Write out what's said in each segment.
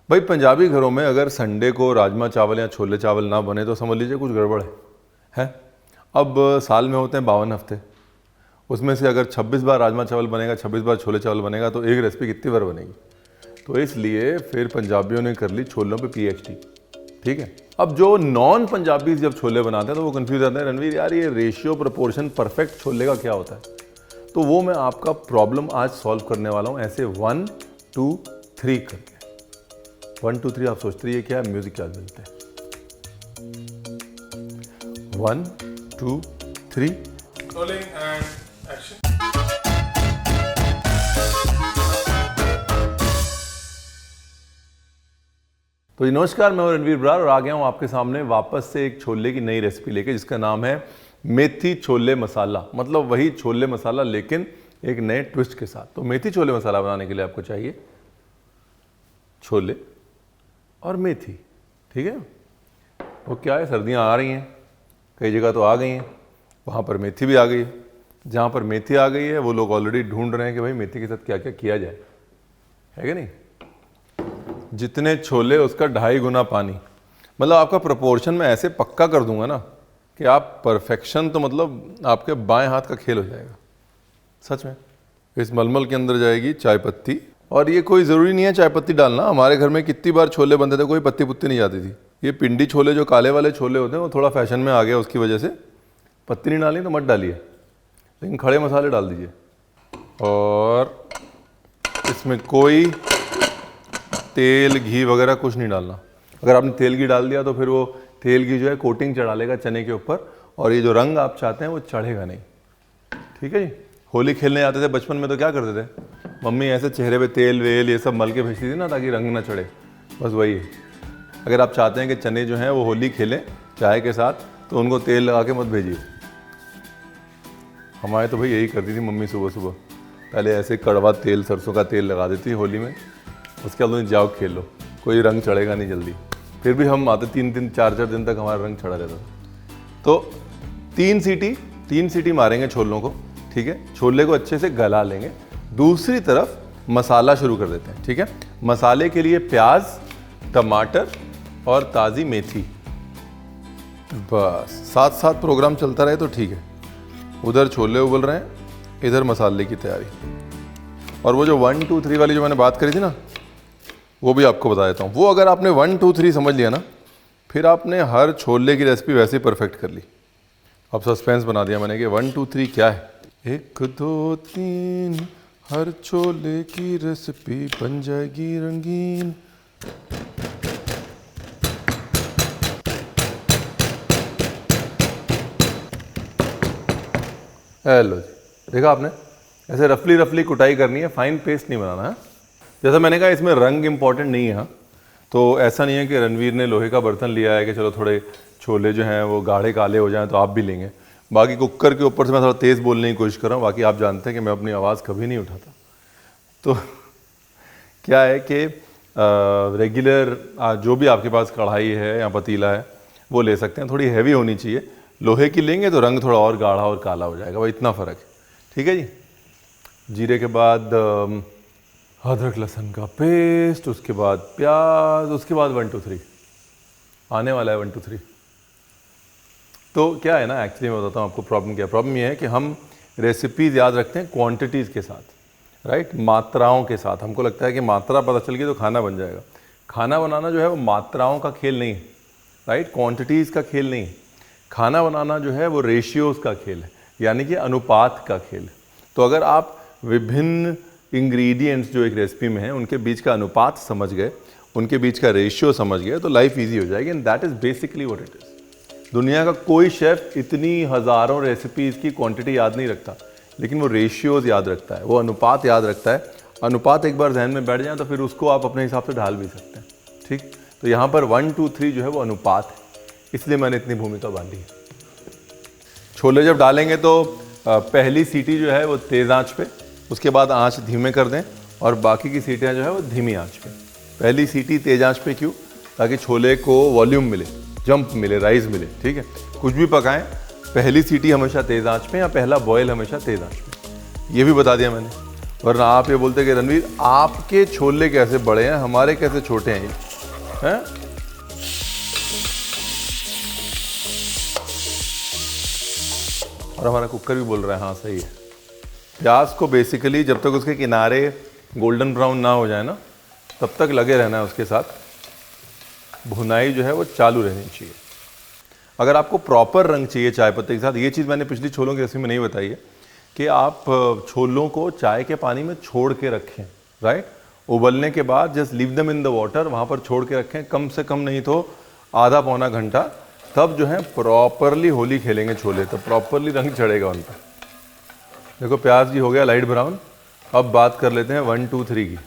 भाई पंजाबी घरों में अगर संडे को राजमा चावल या छोले चावल ना बने तो समझ लीजिए कुछ गड़बड़ है। अब साल में होते हैं 52 हफ्ते, उसमें से अगर 26 बार राजमा चावल बनेगा, 26 बार छोले चावल बनेगा तो एक रेसिपी कितनी बार बनेगी। तो इसलिए फिर पंजाबियों ने कर ली छोलों पे पीएचडी। ठीक है, अब जो नॉन पंजाबी जब छोले बनाते हैं तो वो कंफ्यूज आते हैं, रणवीर यार ये रेशियो प्रोपोर्शन परफेक्ट छोले का क्या होता है। तो वो मैं आपका प्रॉब्लम आज सॉल्व करने वाला हूँ ऐसे 1 2 3 करके। 1 2 3 आप सोचते रहिए क्या है, म्यूजिक क्या मिलते हैं। 1 2 3 Rolling and action. तो नमस्कार, मैं रणवीर बरार और आ गया हूँ आपके सामने वापस से एक छोले की नई रेसिपी लेके जिसका नाम है मेथी छोले मसाला। मतलब वही छोले मसाला लेकिन एक नए ट्विस्ट के साथ। तो मेथी छोले मसाला बनाने के लिए आपको चाहिए छोले और मेथी। ठीक है, वो क्या है, सर्दियाँ आ रही हैं, कई जगह तो आ गई हैं, वहाँ पर मेथी भी आ गई है। जहाँ पर मेथी आ गई है वो लोग ऑलरेडी ढूंढ रहे हैं कि भाई मेथी के साथ क्या क्या किया जाए, है कि नहीं। जितने छोले उसका 2.5 गुना पानी। मतलब आपका प्रोपोर्शन मैं ऐसे पक्का कर दूंगा ना कि आप परफेक्शन, तो मतलब आपके बाएं हाथ का खेल हो जाएगा सच में। इस मलमल के अंदर जाएगी चाय पत्ती, और ये कोई ज़रूरी नहीं है चाय पत्ती डालना। हमारे घर में कितनी बार छोले बनते थे कोई पत्ती पुत्ती नहीं जाती थी। ये पिंडी छोले जो काले वाले छोले होते हैं वो थोड़ा फैशन में आ गया, उसकी वजह से पत्ती नहीं डाली तो मत डालिए, लेकिन खड़े मसाले डाल दीजिए। और इसमें कोई तेल घी वगैरह कुछ नहीं डालना। अगर आपने तेल घी डाल दिया तो फिर वो तेल घी जो है कोटिंग चढ़ा लेगा चने के ऊपर, और ये जो रंग आप चाहते हैं वो चढ़ेगा नहीं। ठीक है जी। होली खेलने जाते थे बचपन में तो क्या करते थे, मम्मी ऐसे चेहरे पे तेल वेल ये सब मल के भेजती थी ना ताकि रंग ना चढ़े। बस वही है, अगर आप चाहते हैं कि चने जो हैं वो होली खेलें चाय के साथ तो उनको तेल लगा के मत भेजिए। हमारे तो भाई यही करती थी मम्मी, सुबह सुबह पहले ऐसे कड़वा तेल सरसों का तेल लगा देती होली में, उसके बाद जाओ खेल लो, कोई रंग चढ़ेगा नहीं जल्दी। फिर भी हम आते 3 4 दिन तक हमारा रंग चढ़ा रहता था। तो 3 सीटी मारेंगे छोलों को। ठीक है, छोले को अच्छे से गला लेंगे। दूसरी तरफ मसाला शुरू कर देते हैं। ठीक है, मसाले के लिए प्याज, टमाटर और ताज़ी मेथी। बस साथ साथ प्रोग्राम चलता रहे तो ठीक है। उधर छोले उबल रहे हैं, इधर मसाले की तैयारी। और वो जो 1 2 3 वाली जो मैंने बात करी थी ना, वो भी आपको बता देता हूँ। वो अगर आपने 1 2 3 समझ लिया ना, फिर आपने हर छोले की रेसिपी वैसे ही परफेक्ट कर ली। अब सस्पेंस बना दिया मैंने कि 1 2 3 क्या है। 1 2 3 हर छोले की रेसिपी बन जाएगी रंगीन। हेलो जी, देखा आपने, ऐसे रफली रफली कुटाई करनी है, फाइन पेस्ट नहीं बनाना है। जैसा मैंने कहा इसमें रंग इंपॉर्टेंट नहीं है। तो ऐसा नहीं है कि रणवीर ने लोहे का बर्तन लिया है कि चलो थोड़े छोले जो हैं वो गाढ़े काले हो जाएं तो आप भी लेंगे। बाकी कुकर के ऊपर से मैं थोड़ा तेज़ बोलने की कोशिश कर रहा हूँ, बाकी आप जानते हैं कि मैं अपनी आवाज़ कभी नहीं उठाता। तो क्या है कि रेगुलर जो भी आपके पास कढ़ाई है या पतीला है वो ले सकते हैं। थोड़ी हैवी होनी चाहिए, लोहे की लेंगे तो रंग थोड़ा और गाढ़ा और काला हो जाएगा, भाई इतना फ़र्क है। ठीक है जी। जीरे के बाद अदरक लहसुन का पेस्ट, उसके बाद प्याज, उसके बाद 1 2 3 आने वाला है 1 2 3। तो क्या है ना, एक्चुअली मैं बताता हूँ आपको प्रॉब्लम क्या है। प्रॉब्लम ये है कि हम रेसिपीज़ याद रखते हैं क्वांटिटीज़ के साथ, राइट, मात्राओं के साथ। हमको लगता है कि मात्रा पता चल गई तो खाना बन जाएगा। खाना बनाना जो है वो मात्राओं का खेल नहीं है, राइट, क्वांटिटीज़ का खेल नहीं है। खाना बनाना जो है वो रेशियोज़ का खेल है, यानी कि अनुपात का खेल है। तो अगर आप विभिन्न इंग्रेडिएंट्स जो एक रेसिपी में हैं उनके बीच का अनुपात समझ गए, उनके बीच का रेशियो समझ गए तो लाइफ इजी हो जाएगी। And that is basically what it is. दुनिया का कोई शेफ़ इतनी हज़ारों रेसिपीज़ की क्वांटिटी याद नहीं रखता, लेकिन वो रेशियोज़ याद रखता है, वो अनुपात याद रखता है। अनुपात एक बार जहन में बैठ जाए तो फिर उसको आप अपने हिसाब से ढाल भी सकते हैं। ठीक, तो यहाँ पर 1 2 3 जो है वो अनुपात है, इसलिए मैंने इतनी भूमिका बांधी है। छोले जब डालेंगे तो पहली सीटी जो है वो तेज़ आंच पे, उसके बाद आंच धीमे कर दें और बाकी की सीटियां जो है वो धीमी आंच पे। पहली सीटी तेज आंच पे क्यों, ताकि छोले को वॉल्यूम मिले, जंप मिले, राइज मिले। ठीक है, कुछ भी पकाएं पहली सीटी हमेशा तेज़ आंच पे या पहला बॉयल हमेशा तेज़ आंच पे, ये भी बता दिया मैंने। वरना आप ये बोलते कि रणवीर आपके छोले कैसे बड़े हैं, हमारे कैसे छोटे हैं ये, हैं? और हमारा कुकर भी बोल रहा है हाँ सही है। प्याज को बेसिकली जब तक उसके किनारे गोल्डन ब्राउन ना हो जाए ना, तब तक लगे रहना है उसके साथ। भुनाई जो है वो चालू रहनी चाहिए। अगर आपको प्रॉपर रंग चाहिए चाय पत्ती के साथ, ये चीज़ मैंने पिछली छोलों की रेसिपी में नहीं बताई है कि आप छोलों को चाय के पानी में छोड़ के रखें, राइट। उबलने के बाद just leave them in the water, वहाँ पर छोड़ के रखें कम से कम नहीं तो आधा पौना घंटा, तब जो है प्रॉपरली होली खेलेंगे छोले, तब प्रॉपरली रंग चढ़ेगा उन पर। देखो प्याज भी हो गया लाइट ब्राउन। अब बात कर लेते हैं 1 2 3 की।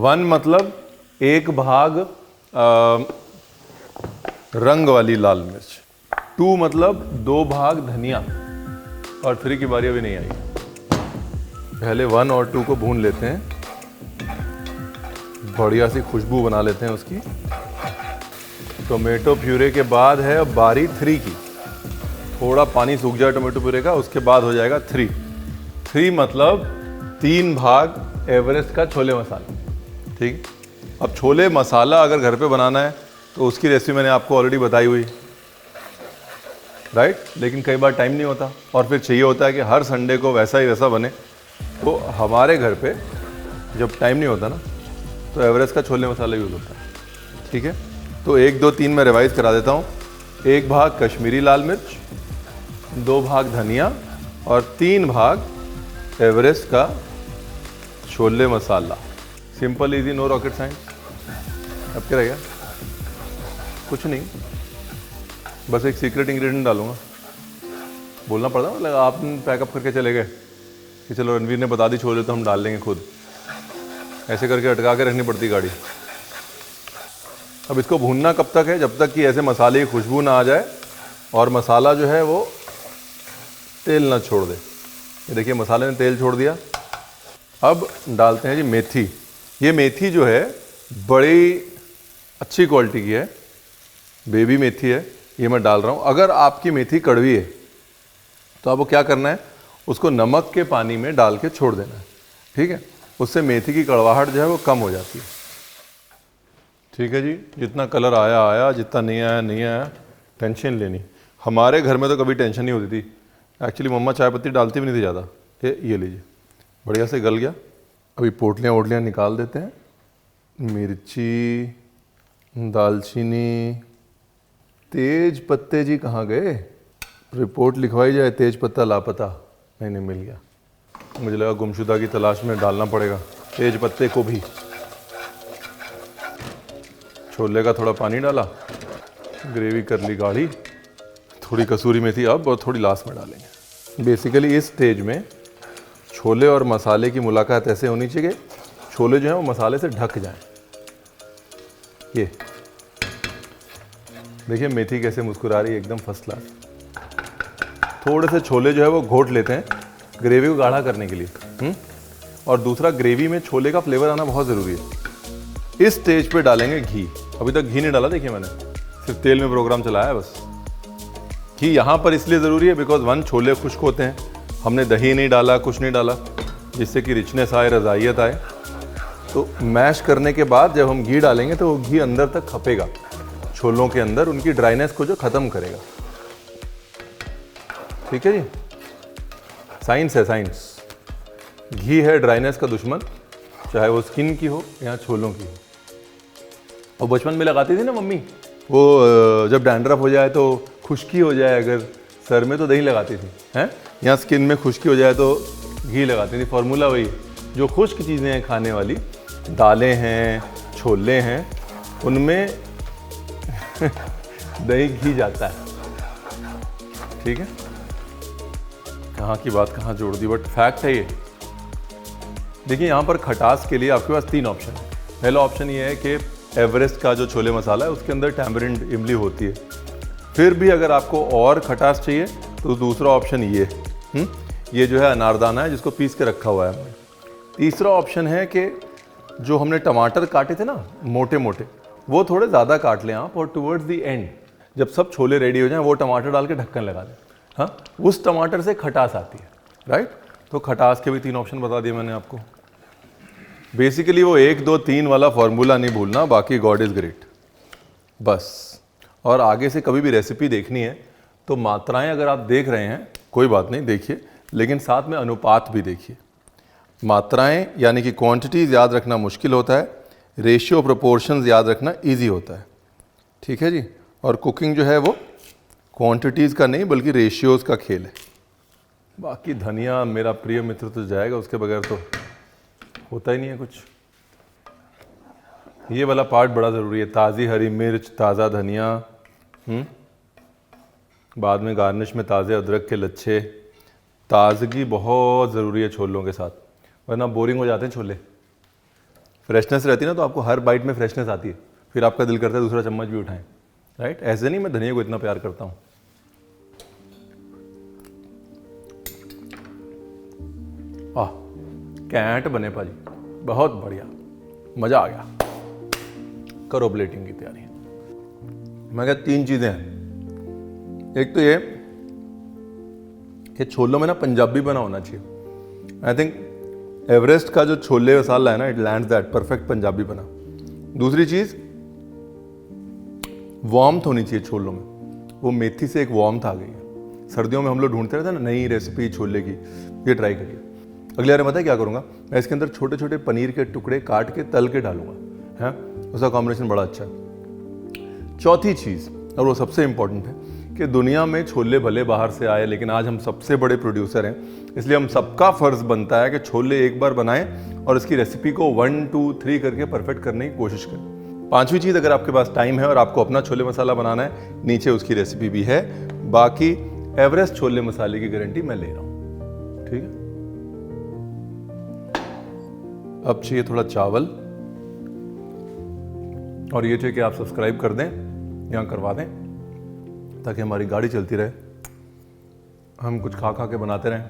1 मतलब 1 भाग रंग वाली लाल मिर्च, 2 मतलब 2 भाग धनिया, और 3 की बारी अभी नहीं आई। पहले 1 और 2 को भून लेते हैं, बढ़िया सी खुशबू बना लेते हैं उसकी। टोमेटो प्यूरे के बाद है अब बारी 3 की। थोड़ा पानी सूख जाए टोमेटो प्यूरे का, उसके बाद हो जाएगा 3 मतलब 3 भाग एवरेस्ट का छोले मसाला, ठीक। अब छोले मसाला अगर घर पे बनाना है तो उसकी रेसिपी मैंने आपको ऑलरेडी बताई हुई, राइट। लेकिन कई बार टाइम नहीं होता और फिर चाहिए होता है कि हर संडे को वैसा ही वैसा बने। तो हमारे घर पे जब टाइम नहीं होता ना, तो एवरेस्ट का छोले मसाला यूज़ होता है, ठीक है। तो 1 2 3 में रिवाइज करा देता हूँ। 1 भाग कश्मीरी लाल मिर्च, 2 भाग धनिया और 3 भाग एवरेस्ट का chole masala. Simple easy, no rocket science. अब क्या रहेगा, कुछ नहीं, बस एक सीक्रेट इंग्रेडिएंट डालूंगा। बोलना पड़ता है, मतलब आप पैकअप करके चले गए कि चलो रणवीर ने बता दी छोले तो हम डाल लेंगे खुद, ऐसे करके अटका के रखनी पड़ती गाड़ी। अब इसको भूनना कब तक है, जब तक कि ऐसे मसाले की खुशबू ना आ जाए और मसाला जो है वो तेल ना छोड़ दे। ये देखिए मसाले ने तेल छोड़ दिया। अब डालते हैं जी मेथी। ये मेथी जो है बड़ी अच्छी क्वालिटी की है, बेबी मेथी है, ये मैं डाल रहा हूँ। अगर आपकी मेथी कड़वी है तो आपको क्या करना है, उसको नमक के पानी में डाल के छोड़ देना है, ठीक है। उससे मेथी की कड़वाहट जो है वो कम हो जाती है, ठीक है जी। जितना कलर आया आया, जितना नहीं आया नहीं आया, टेंशन लेनी। हमारे घर में तो कभी टेंशन नहीं होती थी। एक्चुअली मम्मा चाय पत्ती डालती भी नहीं थी ज़्यादा। ये लीजिए, बढ़िया से गल गया। अभी पोटलियाँ वोटलियाँ निकाल देते हैं। मिर्ची, दालचीनी, तेज पत्ते जी कहाँ गए? रिपोर्ट लिखवाई जाए तेज पत्ता लापता। नहीं मिल गया। मुझे लगा गुमशुदा की तलाश में डालना पड़ेगा तेज पत्ते को भी। छोले का थोड़ा पानी डाला, ग्रेवी कर ली गाढ़ी, थोड़ी कसूरी मेथी अब और थोड़ी लास्ट में डालेंगे। बेसिकली इस स्टेज में छोले और मसाले की मुलाकात ऐसे होनी चाहिए कि छोले जो हैं वो मसाले से ढक जाएं। ये देखिए मेथी कैसे मुस्कुरा रही है, एकदम फर्स्ट क्लास। थोड़े से छोले जो है वो घोट लेते हैं ग्रेवी को गाढ़ा करने के लिए। और दूसरा, ग्रेवी में छोले का फ्लेवर आना बहुत ज़रूरी है। इस स्टेज पे डालेंगे घी। अभी तक घी नहीं डाला, देखिए मैंने सिर्फ तेल में प्रोग्राम चलाया है बस। घी यहाँ पर इसलिए ज़रूरी है बिकॉज 1 छोले खुश्क होते हैं, हमने दही नहीं डाला, कुछ नहीं डाला, जिससे कि रिचनेस आए, रज़ाइयत आए। तो मैश करने के बाद जब हम घी डालेंगे तो वो घी अंदर तक खपेगा, छोलों के अंदर उनकी ड्राइनेस को जो ख़त्म करेगा। ठीक है जी, साइंस है साइंस। घी है ड्राइनेस का दुश्मन, चाहे वो स्किन की हो या छोलों की हो। और बचपन में लगाती थी ना मम्मी, वो जब डैंड्रफ हो जाए तो खुश्की हो जाए अगर सर में तो दही लगाती थी, हैं, या स्किन में खुश्की हो जाए तो घी लगाती थी। फार्मूला वही, जो खुश्क चीज़ें हैं खाने वाली, दालें हैं, छोले हैं, उनमें दही घी जाता है। ठीक है, कहाँ की बात कहाँ जोड़ दी, बट फैक्ट है ये। देखिए यहाँ पर खटास के लिए आपके पास 3 ऑप्शन है। पहला ऑप्शन ये है कि एवरेस्ट का जो छोले मसाला है उसके अंदर टैमरिंड इमली होती है। फिर भी अगर आपको और खटास चाहिए तो दूसरा ऑप्शन ये जो है अनारदाना है, जिसको पीस के रखा हुआ है हमने। तीसरा ऑप्शन है कि जो हमने टमाटर काटे थे ना मोटे मोटे, वो थोड़े ज़्यादा काट लें आप, और टुवर्ड्स दी एंड जब सब छोले रेडी हो जाएं वो टमाटर डाल के ढक्कन लगा दें। हाँ, उस टमाटर से खटास आती है, राइट। तो खटास के भी 3 ऑप्शन बता दिए मैंने आपको। बेसिकली वो 1 2 3 वाला फॉर्मूला नहीं भूलना, बाकी गॉड इज़ ग्रेट बस। और आगे से कभी भी रेसिपी देखनी है तो मात्राएं अगर आप देख रहे हैं कोई बात नहीं, देखिए, लेकिन साथ में अनुपात भी देखिए। मात्राएं यानी कि क्वांटिटीज़ याद रखना मुश्किल होता है, रेशियो प्रोपोर्शंस याद रखना इजी होता है, ठीक है जी। और कुकिंग जो है वो क्वांटिटीज़ का नहीं बल्कि रेशियोज़ का खेल है। बाकी धनिया मेरा प्रिय मित्र तो जाएगा, उसके बगैर तो होता ही नहीं है कुछ। ये वाला पार्ट बड़ा ज़रूरी है, ताज़ी हरी मिर्च, ताज़ा धनिया, बाद में गार्निश में ताज़े अदरक के लच्छे। ताज़गी बहुत ज़रूरी है छोलों के साथ, वरना बोरिंग हो जाते हैं छोले। फ्रेशनेस रहती है ना तो आपको हर बाइट में फ्रेशनेस आती है, फिर आपका दिल करता है दूसरा चम्मच भी उठाएं, राइट। ऐसे नहीं मैं धनिया को इतना प्यार करता हूँ। कैंट बने पाजी, बहुत बढ़िया, मज़ा आ गया। करो प्लेटिंग की तैयारी। मैं क्या 3 चीज़ें हैं। एक तो ये कि छोलों में ना पंजाबी बना होना चाहिए। आई थिंक एवरेस्ट का जो छोले मसाला है ना, it lands that perfect Punjabi बना। दूसरी चीज़ वार्मथ होनी चाहिए छोलों में, वो मेथी से एक वार्मथ आ गई है। सर्दियों में हम लोग ढूंढते रहते हैं ना नई रेसिपी छोले की, ये ट्राई करिए। अगले बार पता है क्या करूँगा, मैं इसके अंदर छोटे छोटे पनीर के टुकड़े काट के तल के डालूंगा, है उसका कॉम्बिनेशन बड़ा अच्छा है। चौथी चीज़, और वो सबसे इंपॉर्टेंट है, कि दुनिया में छोले भले बाहर से आए लेकिन आज हम सबसे बड़े प्रोड्यूसर हैं, इसलिए हम सबका फ़र्ज़ बनता है कि छोले एक बार बनाएं और इसकी रेसिपी को 1 2 3 करके परफेक्ट करने की कोशिश करें। 5वीं चीज़, अगर आपके पास टाइम है और आपको अपना छोले मसाला बनाना है, नीचे उसकी रेसिपी भी है। बाकी एवरेस्ट छोले मसाले की गारंटी मैं ले रहा हूँ, ठीक है। अब चाहिए थोड़ा चावल, और ये चाहिए कि आप सब्सक्राइब कर दें या करवा दें ताकि हमारी गाड़ी चलती रहे, हम कुछ खा खा के बनाते रहें,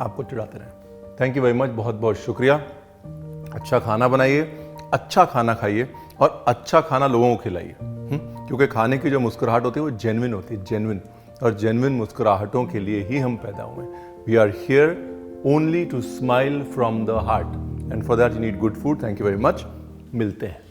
आपको चिढ़ाते रहें। थैंक यू वेरी मच, बहुत बहुत शुक्रिया। अच्छा खाना बनाइए, अच्छा खाना खाइए और अच्छा खाना लोगों को खिलाइए, क्योंकि खाने की जो मुस्कुराहट होती है वो जेन्युइन होती है, जेन्युइन। और जेन्युइन मुस्कुराहटों के लिए ही हम पैदा हुए हैं। We are here only to smile from the heart, and for that you need good food. Thank you very much, मिलते हैं।